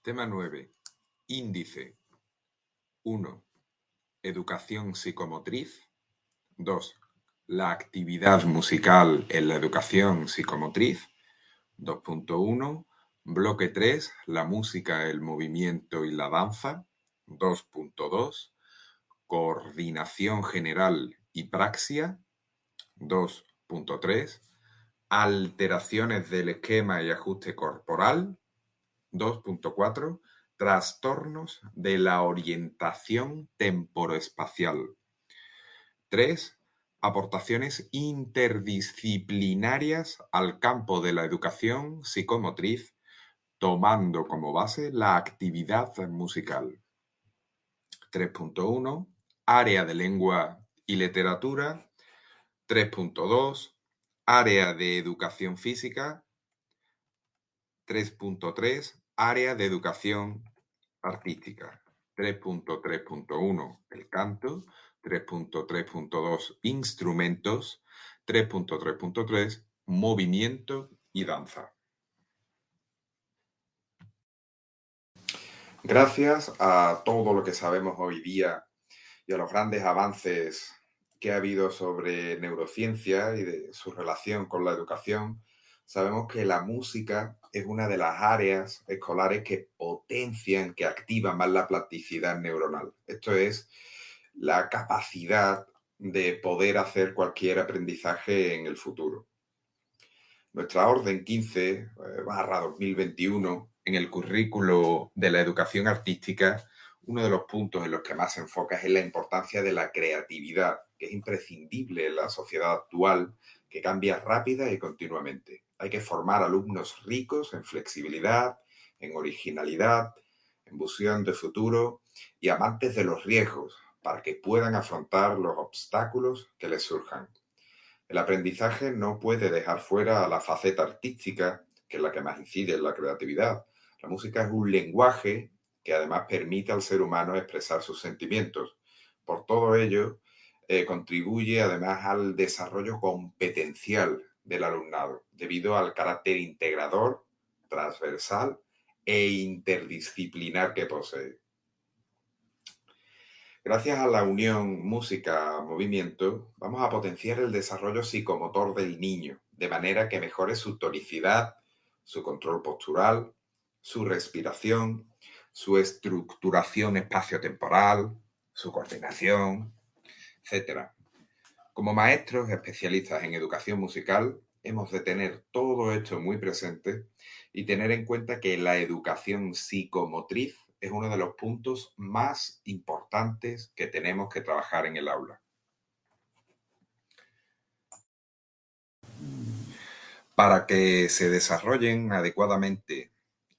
Tema 9. Índice. 1. Educación psicomotriz. 2. La actividad musical en la educación psicomotriz. 2.1. Bloque 3. La música, el movimiento y la danza. 2.2. Coordinación general y praxia. 2.3. Alteraciones del esquema y ajuste corporal. 2.4. Trastornos de la orientación temporoespacial. 3. Aportaciones interdisciplinarias al campo de la educación psicomotriz, tomando como base la actividad musical. 3.1. Área de lengua y literatura. 3.2. Área de educación física. 3.3. Área de educación artística. 3.3.1. El canto. 3.3.2. Instrumentos. 3.3.3. Movimiento y danza. Gracias a todo lo que sabemos hoy día y a los grandes avances que ha habido sobre neurociencia y de su relación con la educación, sabemos que la música es una de las áreas escolares que potencian, que activan más la plasticidad neuronal. Esto es la capacidad de poder hacer cualquier aprendizaje en el futuro. Nuestra Orden 15/2021, en el currículo de la educación artística, uno de los puntos en los que más se enfoca es en la importancia de la creatividad, que es imprescindible en la sociedad actual, que cambia rápida y continuamente. Hay que formar alumnos ricos en flexibilidad, en originalidad, en visión de futuro y amantes de los riesgos, para que puedan afrontar los obstáculos que les surjan. El aprendizaje no puede dejar fuera la faceta artística, que es la que más incide en la creatividad. La música es un lenguaje que además permite al ser humano expresar sus sentimientos. Por todo ello, contribuye además al desarrollo competencial del alumnado, debido al carácter integrador, transversal e interdisciplinar que posee. Gracias a la unión música-movimiento, vamos a potenciar el desarrollo psicomotor del niño, de manera que mejore su tonicidad, su control postural, su respiración, su estructuración espaciotemporal, su coordinación, etc. Como maestros especialistas en educación musical, hemos de tener todo esto muy presente y tener en cuenta que la educación psicomotriz es uno de los puntos más importantes que tenemos que trabajar en el aula. Para que se desarrollen adecuadamente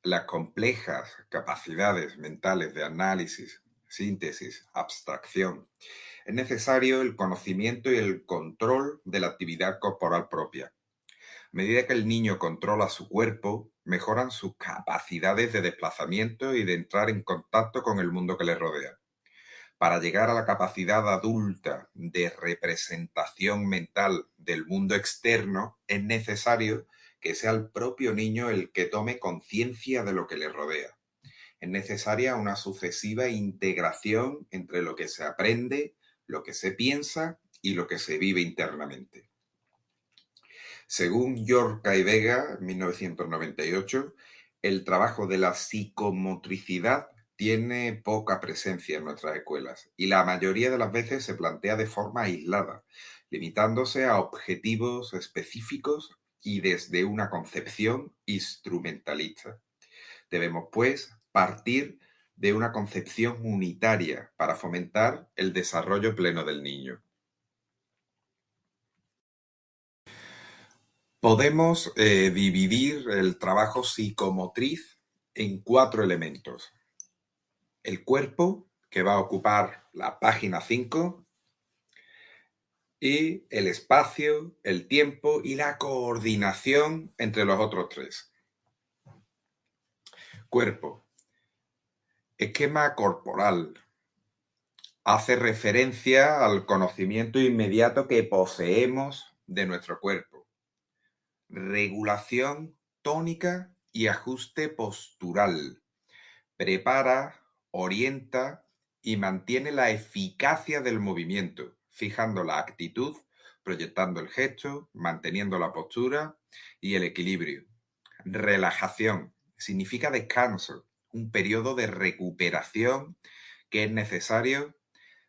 las complejas capacidades mentales de análisis, síntesis, abstracción, es necesario el conocimiento y el control de la actividad corporal propia. A medida que el niño controla su cuerpo, mejoran sus capacidades de desplazamiento y de entrar en contacto con el mundo que le rodea. Para llegar a la capacidad adulta de representación mental del mundo externo, es necesario que sea el propio niño el que tome conciencia de lo que le rodea. Es necesaria una sucesiva integración entre lo que se aprende, lo que se piensa y lo que se vive internamente. Según Yorca y Vega, en 1998, el trabajo de la psicomotricidad tiene poca presencia en nuestras escuelas y la mayoría de las veces se plantea de forma aislada, limitándose a objetivos específicos y desde una concepción instrumentalista. Debemos, pues, partir de una concepción unitaria para fomentar el desarrollo pleno del niño. Podemos dividir el trabajo psicomotriz en 4 elementos. El cuerpo, que va a ocupar la página 5, y el espacio, el tiempo y la coordinación entre los otros 3. Cuerpo. Esquema corporal. Hace referencia al conocimiento inmediato que poseemos de nuestro cuerpo. Regulación tónica y ajuste postural. prepara, orienta y mantiene la eficacia del movimiento, fijando la actitud, proyectando el gesto, manteniendo la postura y el equilibrio. Relajación significa descanso, un periodo de recuperación que es necesario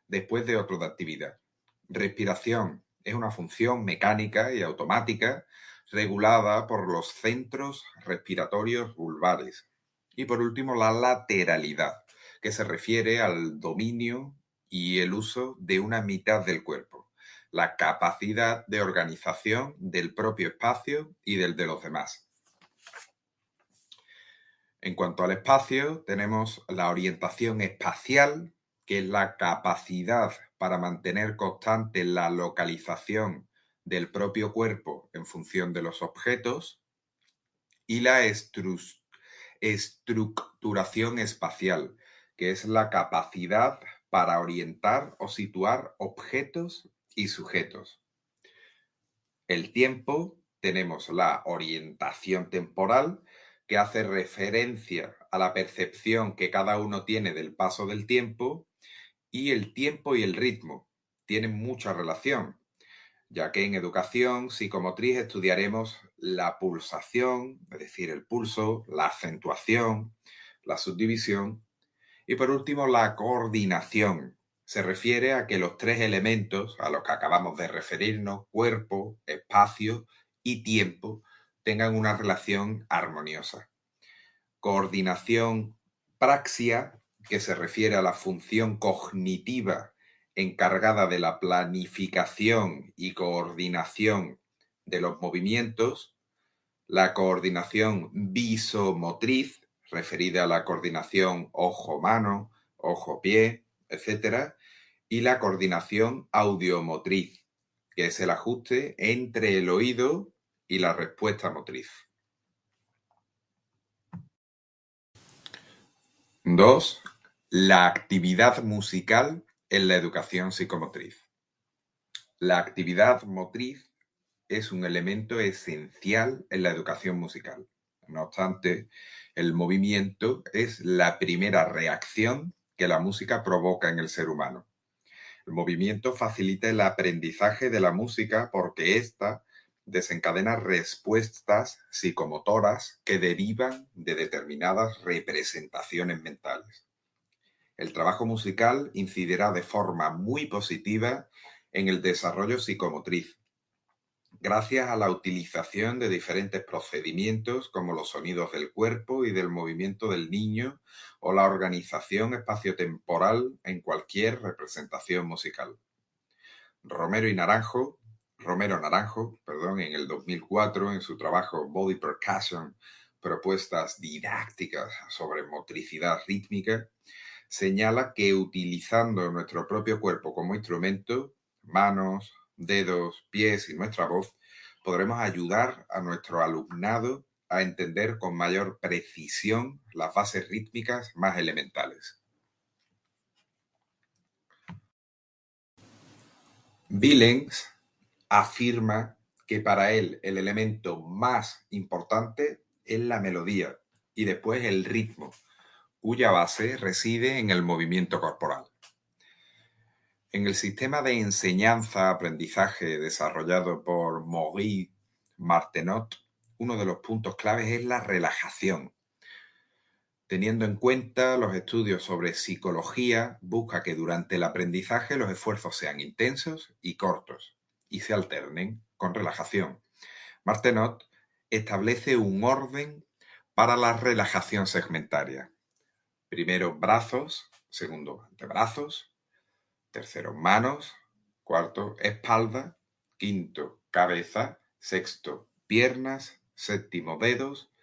después de otro de actividad. Respiración es una función mecánica y automática regulada por los centros respiratorios vulvares. Y por último, la lateralidad, que se refiere al dominio y el uso de una mitad del cuerpo, la capacidad de organización del propio espacio y del de los demás. En cuanto al espacio, tenemos la orientación espacial, que es la capacidad para mantener constante la localización del propio cuerpo en función de los objetos, y la estructuración espacial, que es la capacidad para orientar o situar objetos y sujetos. El tiempo, tenemos la orientación temporal, que hace referencia a la percepción que cada uno tiene del paso del tiempo, y el tiempo y el ritmo tienen mucha relación, ya que en educación psicomotriz estudiaremos la pulsación, es decir, el pulso, la acentuación, la subdivisión y por último la coordinación. Se refiere a que los tres elementos a los que acabamos de referirnos, cuerpo, espacio y tiempo, tengan una relación armoniosa. Coordinación praxia, que se refiere a la función cognitiva encargada de la planificación y coordinación de los movimientos. La coordinación visomotriz, referida a la coordinación ojo-mano, ojo-pie, etc. Y la coordinación audiomotriz, que es el ajuste entre el oído y la respuesta motriz. 2. La actividad musical en la educación psicomotriz. La actividad motriz es un elemento esencial en la educación musical. No obstante, el movimiento es la primera reacción que la música provoca en el ser humano. El movimiento facilita el aprendizaje de la música porque ésta desencadena respuestas psicomotoras que derivan de determinadas representaciones mentales. El trabajo musical incidirá de forma muy positiva en el desarrollo psicomotriz, gracias a la utilización de diferentes procedimientos como los sonidos del cuerpo y del movimiento del niño o la organización espaciotemporal en cualquier representación musical. Romero Naranjo, en el 2004, en su trabajo Body Percussion, propuestas didácticas sobre motricidad rítmica, señala que utilizando nuestro propio cuerpo como instrumento, manos, dedos, pies y nuestra voz, podremos ayudar a nuestro alumnado a entender con mayor precisión las bases rítmicas más elementales. Billings afirma que para él el elemento más importante es la melodía y después el ritmo, cuya base reside en el movimiento corporal. En el sistema de enseñanza-aprendizaje desarrollado por Maurice Martenot, uno de los puntos claves es la relajación. Teniendo en cuenta los estudios sobre psicología, busca que durante el aprendizaje los esfuerzos sean intensos y cortos y se alternen con relajación. Martenot establece un orden para la relajación segmentaria. Primero brazos, segundo antebrazos, tercero manos, cuarto espalda, quinto cabeza, sexto piernas, séptimo dedos,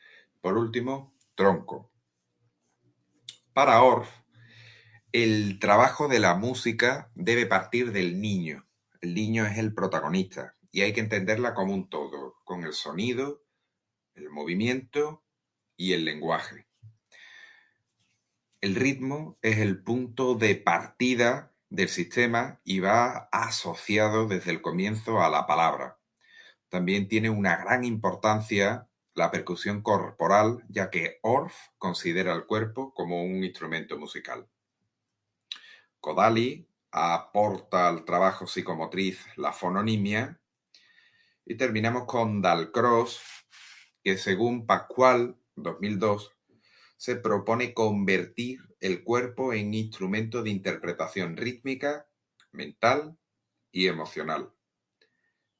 por último tronco. Para Orff, el trabajo de la música debe partir del niño. El niño es el protagonista y hay que entenderla como un todo, con el sonido, el movimiento y el lenguaje. El ritmo es el punto de partida del sistema y va asociado desde el comienzo a la palabra. También tiene una gran importancia la percusión corporal, ya que Orff considera el cuerpo como un instrumento musical. Kodali aporta al trabajo psicomotriz la fononimia. Y terminamos con Dalcroze, que según Pascual 2002 se propone convertir el cuerpo en instrumento de interpretación rítmica, mental y emocional.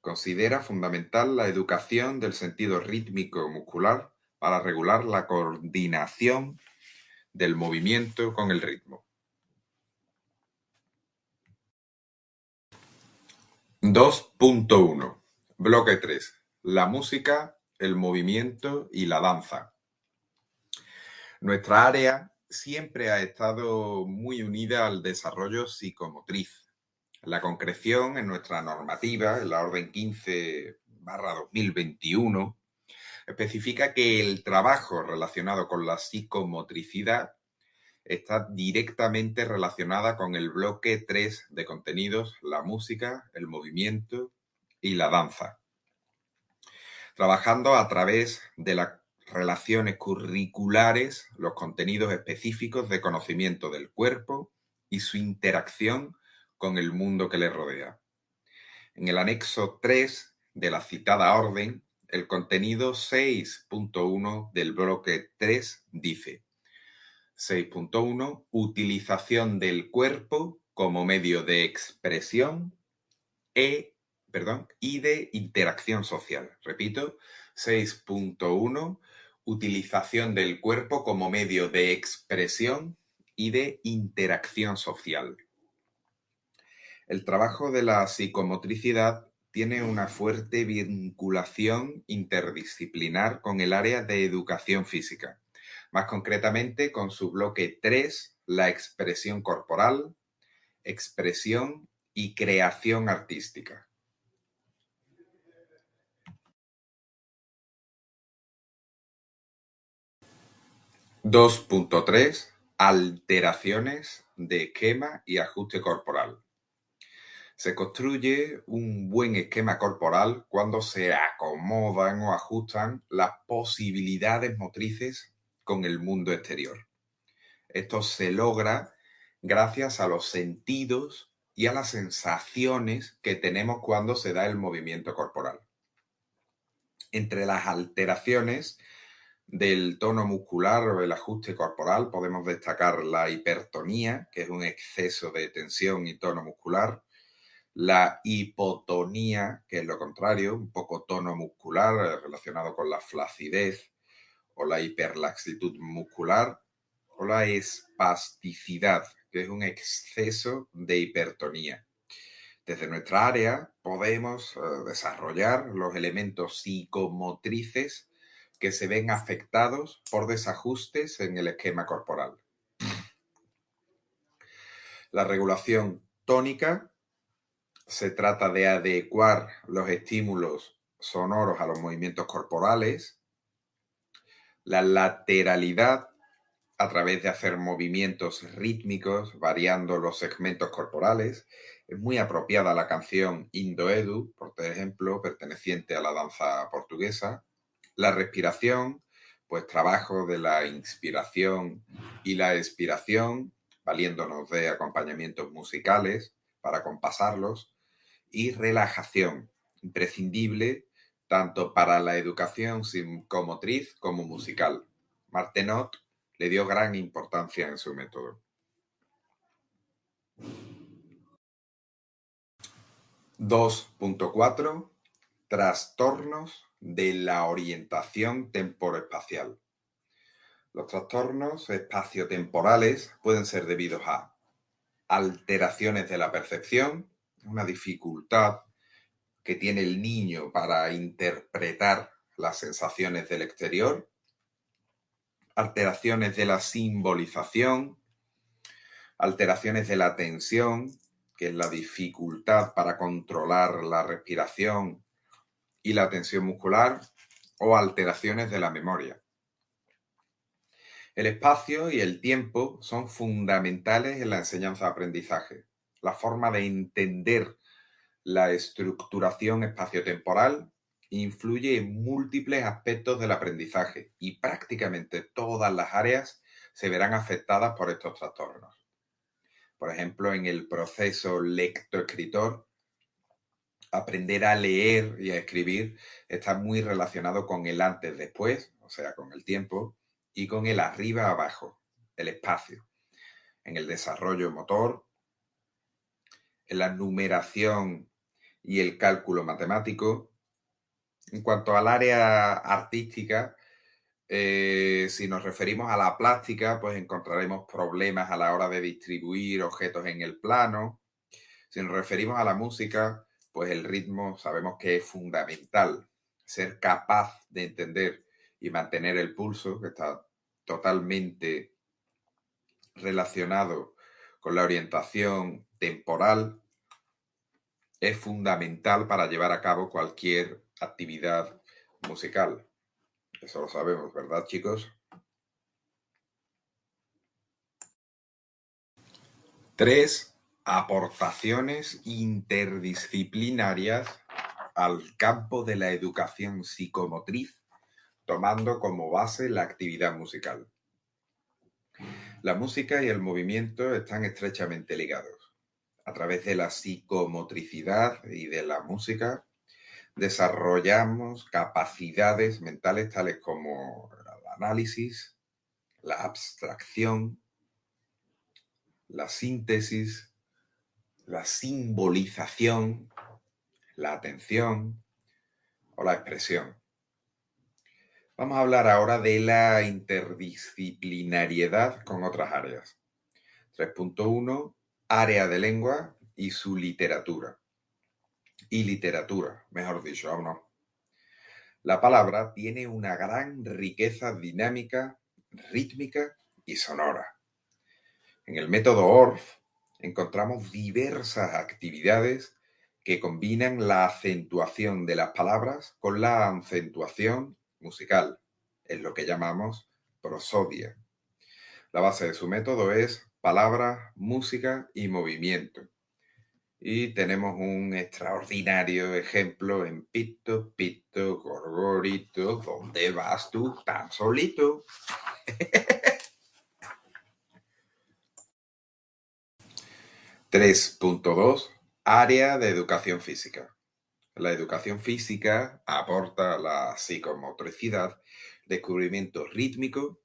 Considera fundamental la educación del sentido rítmico muscular para regular la coordinación del movimiento con el ritmo. 2.1. Bloque 3. La música, el movimiento y la danza. Nuestra área siempre ha estado muy unida al desarrollo psicomotriz. La concreción en nuestra normativa, en la Orden 15/2021, especifica que el trabajo relacionado con la psicomotricidad está directamente relacionada con el bloque 3 de contenidos, la música, el movimiento y la danza. Trabajando a través de las relaciones curriculares, los contenidos específicos de conocimiento del cuerpo y su interacción con el mundo que le rodea. En el anexo 3 de la citada orden, el contenido 6.1 del bloque 3 dice: 6.1. Utilización del cuerpo como medio de expresión y de interacción social. Repito, 6.1. Utilización del cuerpo como medio de expresión y de interacción social. El trabajo de la psicomotricidad tiene una fuerte vinculación interdisciplinar con el área de educación física, más concretamente con su bloque 3, la expresión corporal, expresión y creación artística. 2.3. Alteraciones de esquema y ajuste corporal. Se construye un buen esquema corporal cuando se acomodan o ajustan las posibilidades motrices con el mundo exterior. Esto se logra gracias a los sentidos y a las sensaciones que tenemos cuando se da el movimiento corporal. Entre las alteraciones del tono muscular o el ajuste corporal podemos destacar la hipertonía, que es un exceso de tensión y tono muscular, la hipotonía, que es lo contrario, un poco tono muscular relacionado con la flacidez o la hiperlaxitud muscular, o la espasticidad, que es un exceso de hipertonía. Desde nuestra área podemos desarrollar los elementos psicomotrices que se ven afectados por desajustes en el esquema corporal. La regulación tónica se trata de adecuar los estímulos sonoros a los movimientos corporales. La lateralidad, a través de hacer movimientos rítmicos, variando los segmentos corporales. Es muy apropiada la canción Indo-Edu, por ejemplo, perteneciente a la danza portuguesa. La respiración, pues trabajo de la inspiración y la expiración, valiéndonos de acompañamientos musicales para compasarlos. Y relajación, imprescindible tanto para la educación psicomotriz como musical. Martenot le dio gran importancia en su método. 2.4. Trastornos de la orientación temporoespacial. Los trastornos espaciotemporales pueden ser debidos a alteraciones de la percepción, una dificultad que tiene el niño para interpretar las sensaciones del exterior, alteraciones de la simbolización, alteraciones de la tensión, que es la dificultad para controlar la respiración y la tensión muscular, o alteraciones de la memoria. El espacio y el tiempo son fundamentales en la enseñanza-aprendizaje. La forma de entender la estructuración espaciotemporal influye en múltiples aspectos del aprendizaje y prácticamente todas las áreas se verán afectadas por estos trastornos. Por ejemplo, en el proceso lectoescritor, aprender a leer y a escribir está muy relacionado con el antes-después, o sea, con el tiempo, y con el arriba-abajo, el espacio. En el desarrollo motor, en la numeración y el cálculo matemático. En cuanto al área artística, si nos referimos a la plástica, pues encontraremos problemas a la hora de distribuir objetos en el plano. Si nos referimos a la música, pues el ritmo sabemos que es fundamental. Ser capaz de entender y mantener el pulso, que está totalmente relacionado con la orientación temporal, es fundamental para llevar a cabo cualquier actividad musical. Eso lo sabemos, ¿verdad, chicos? 3. Aportaciones interdisciplinarias al campo de la educación psicomotriz, tomando como base la actividad musical. La música y el movimiento están estrechamente ligados. A través de la psicomotricidad y de la música, desarrollamos capacidades mentales tales como el análisis, la abstracción, la síntesis, la simbolización, la atención o la expresión. Vamos a hablar ahora de la interdisciplinariedad con otras áreas. 3.1. Área de lengua y su literatura. Y literatura, mejor dicho, aún no. La palabra tiene una gran riqueza dinámica, rítmica y sonora. En el método Orff encontramos diversas actividades que combinan la acentuación de las palabras con la acentuación musical, es lo que llamamos prosodia. La base de su método es palabra, música y movimiento. Y tenemos un extraordinario ejemplo en Pito, Pito, Gorgorito, ¿dónde vas tú tan solito? 3.2. Área de educación física. La educación física aporta a la psicomotricidad, descubrimiento rítmico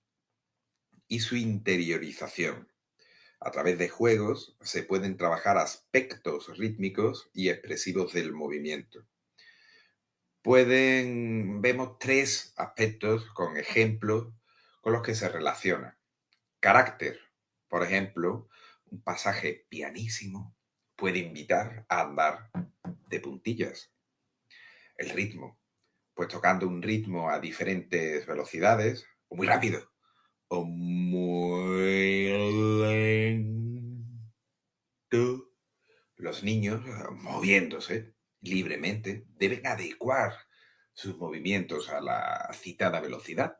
y su interiorización. A través de juegos se pueden trabajar aspectos rítmicos y expresivos del movimiento. Vemos 3 aspectos con ejemplos con los que se relaciona. Carácter, por ejemplo, un pasaje pianísimo puede invitar a andar de puntillas. El ritmo, pues tocando un ritmo a diferentes velocidades, o muy rápido, o muy lento. Los niños, moviéndose libremente, deben adecuar sus movimientos a la citada velocidad.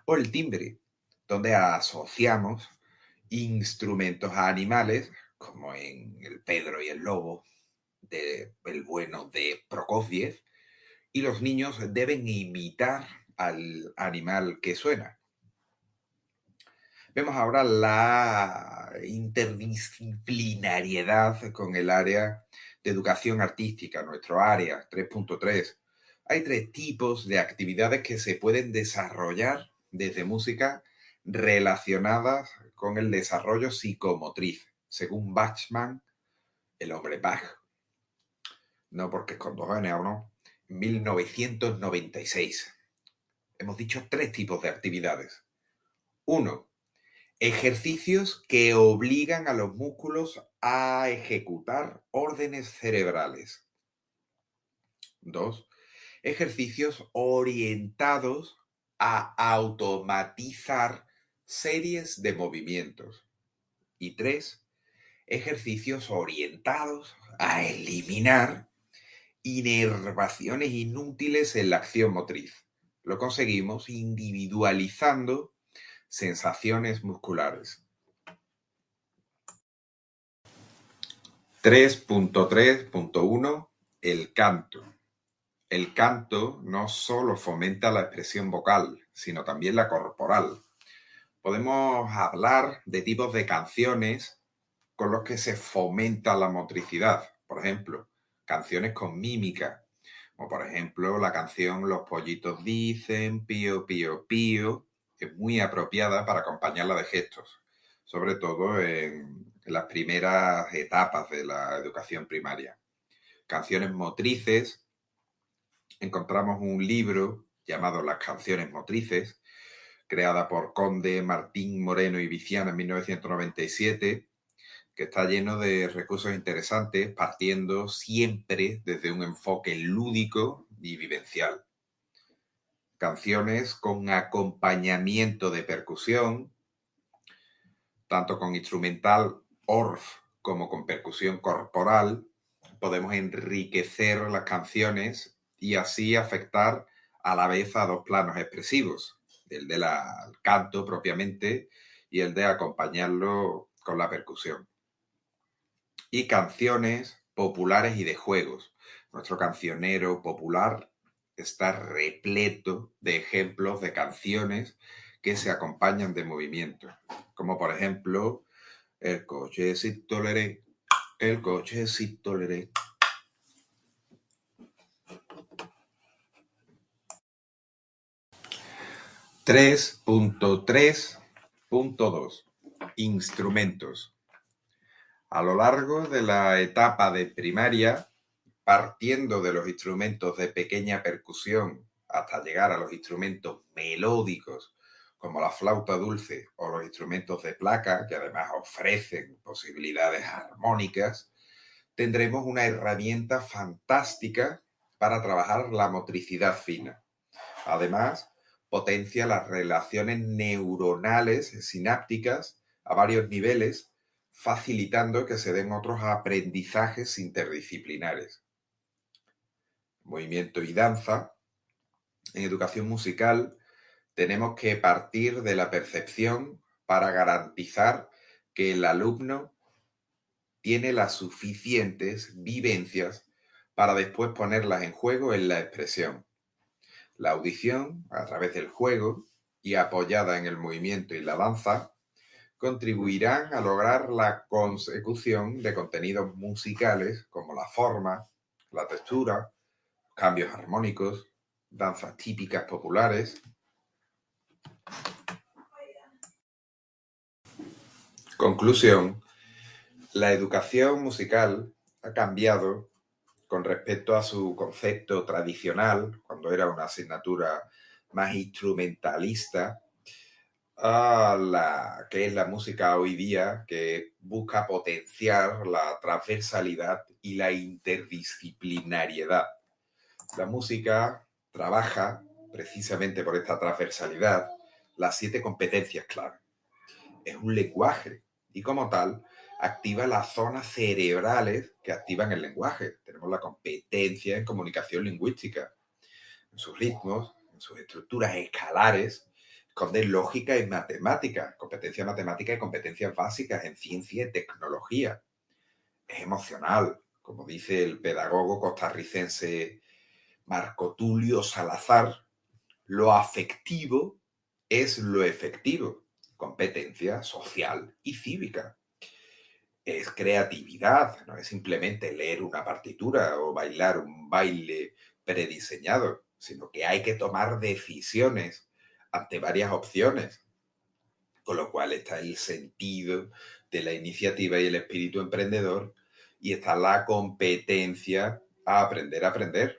O el timbre, donde asociamos instrumentos a animales, como en El Pedro y el Lobo, el bueno de Prokofiev, y los niños deben imitar al animal que suena. Vemos ahora la interdisciplinariedad con el área de educación artística, nuestro área 3.3. Hay 3 tipos de actividades que se pueden desarrollar desde música relacionadas con el desarrollo psicomotriz, según Bachmann, el hombre Bach. No porque es con 2 N, ¿o no? 1996. Hemos dicho 3 tipos de actividades. 1. Ejercicios que obligan a los músculos a ejecutar órdenes cerebrales. 2. Ejercicios orientados a automatizar series de movimientos. Y 3. Ejercicios orientados a eliminar inervaciones inútiles en la acción motriz. Lo conseguimos individualizando sensaciones musculares. 3.3.1. El canto. El canto no solo fomenta la expresión vocal, sino también la corporal. Podemos hablar de tipos de canciones con los que se fomenta la motricidad. Por ejemplo, canciones con mímica, como por ejemplo la canción Los pollitos dicen, pío, pío, pío, que es muy apropiada para acompañarla de gestos, sobre todo en las primeras etapas de la educación primaria. Canciones motrices, encontramos un libro llamado Las canciones motrices, creada por Conde, Martín Moreno y Viciana en 1997, que está lleno de recursos interesantes, partiendo siempre desde un enfoque lúdico y vivencial. Canciones con acompañamiento de percusión, tanto con instrumental ORF como con percusión corporal, podemos enriquecer las canciones y así afectar a la vez a dos planos expresivos, el del canto propiamente y el de acompañarlo con la percusión. Y canciones populares y de juegos. Nuestro cancionero popular está repleto de ejemplos de canciones que se acompañan de movimiento, como por ejemplo el cochecito leré, el cochecito leré. (3.3.2) Instrumentos. A lo largo de la etapa de primaria, partiendo de los instrumentos de pequeña percusión hasta llegar a los instrumentos melódicos como la flauta dulce o los instrumentos de placa, que además ofrecen posibilidades armónicas, tendremos una herramienta fantástica para trabajar la motricidad fina. Además, potencia las relaciones neuronales sinápticas a varios niveles, facilitando que se den otros aprendizajes interdisciplinares. Movimiento y danza. En educación musical tenemos que partir de la percepción para garantizar que el alumno tiene las suficientes vivencias para después ponerlas en juego en la expresión. La audición, a través del juego y apoyada en el movimiento y la danza, contribuirán a lograr la consecución de contenidos musicales como la forma, la textura, cambios armónicos, danzas típicas populares. Conclusión: la educación musical ha cambiado con respecto a su concepto tradicional, cuando era una asignatura más instrumentalista, a la que es la música hoy día, que busca potenciar la transversalidad y la interdisciplinariedad. La música trabaja, precisamente por esta transversalidad, las 7 competencias clave. Es un lenguaje y como tal activa las zonas cerebrales que activan el lenguaje. Tenemos la competencia en comunicación lingüística, en sus ritmos, en sus estructuras escalares, esconde lógica y matemática, competencia matemática y competencias básicas en ciencia y tecnología. Es emocional, como dice el pedagogo costarricense Marco Tulio Salazar, lo afectivo es lo efectivo, competencia social y cívica. Es creatividad, no es simplemente leer una partitura o bailar un baile prediseñado, sino que hay que tomar decisiones ante varias opciones, con lo cual está el sentido de la iniciativa y el espíritu emprendedor, y está la competencia a aprender a aprender.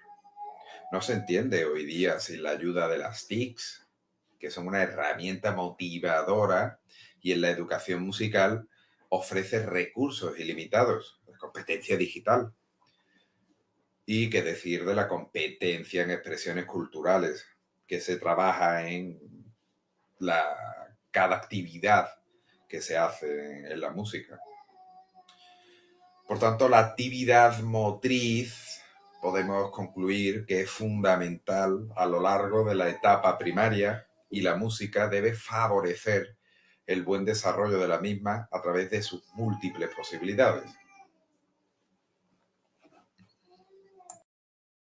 No se entiende hoy día sin la ayuda de las TICs, que son una herramienta motivadora y en la educación musical ofrece recursos ilimitados, la competencia digital. Y qué decir de la competencia en expresiones culturales, que se trabaja en cada actividad que se hace en la música. Por tanto, la actividad motriz podemos concluir que es fundamental a lo largo de la etapa primaria y la música debe favorecer el buen desarrollo de la misma a través de sus múltiples posibilidades.